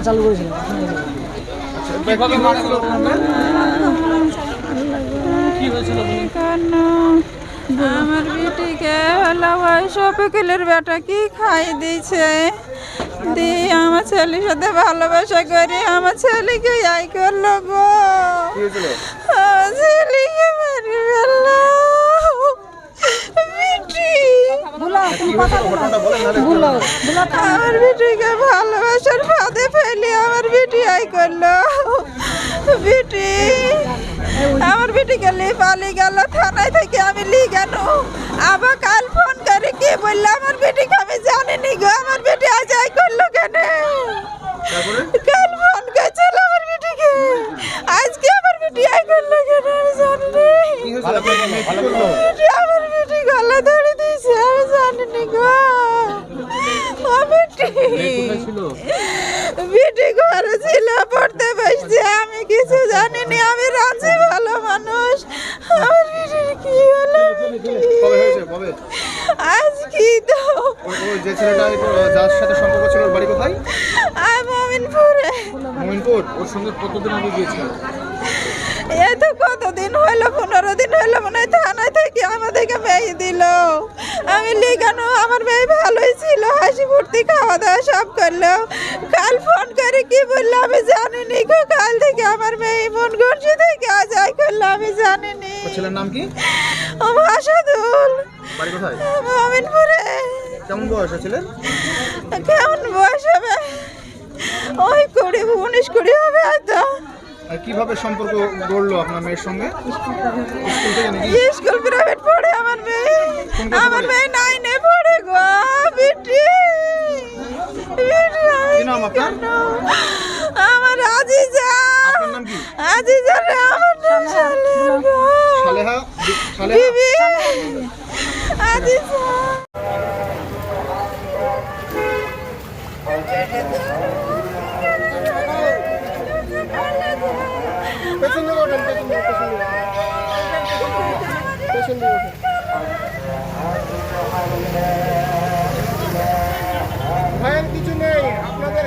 চালু করেছিল কি হয়েছিল? আমার বেটিকে হলো ওই শফিকুলের বেটা কি খাই দিয়েছে দিয়ে আমার ছেলের সাথে ভালোবাসা করে আমার ছেলেকে আই করলো গো। আমার ছেলেকে মারি ফেললো। আমার বেটিকে ভালোবাসার ফাঁদে ফেলে আমার বেটি আই করলো। বেটি আমার বেটিকে পালি গেল থানায় থেকে আমি লিগানো আবার কাল ফোন করে কি বললো আমার বেটিকে আমি জানিনি গো। আমার বেটি আজ আই করলো কেন? কাল ফোন করেছিল আমার বেটিকে, আজকে আমার বেটি আই করলো কেন আমি জানিনি। আমার বেটি গলা ধরে দিয়েছে আমি জানিনি গো। বেটি ঘরে ছিল পড়তে বসছে আমি কিছু জানিনি। আমি রাজি ভালো মানুষ। আমার বেটির কি হলো? আজ কি তো যে ছেলেটা যার সাথে সম্পর্ক ছিল ওর বাড়ি কোথায়? মমিনপুরে। মমিনপুর। ওর সঙ্গে কতদিন আগে গিয়েছিল? এই তো কতদিন হলো, 15 দিন হলো মনে হয়। থানায় থেকে আমাদেরকে মেয়ে দিল। আমি লিগানো আমার মেয়ে ভালোই ছিল, হাসি ফুর্তি খাওয়া দাওয়া সব করলো। কাল ফোন করে কি বললো আমি জানিনি গো। কাল থেকে আমার মেয়ে মন গর্জি থেকে আজ আই করলো আমি জানিনি। ছেলের নাম কি? আসাদুল। বাড়ি কোথায়? মমিনপুরে। কেমন বয়স ছেলের? কেমন বয়স হবে? ওই 19-20 হবে হয়তো। আর কিভাবে সম্পর্ক গড়লো আপনার মেয়ের সঙ্গে? স্কুল প্রাইভেট পড়ে আমার মেয়ে। আমার মেয়ে 9-এ পড়ে গো। বেটি কি নাম আপনার? আমার আজিজা। আপনার নাম কি? আজিজা রে আমার নাম সালেহা। সালেহা? বিবি আজিজা। ভয়ের কিছু নেই আপনাদের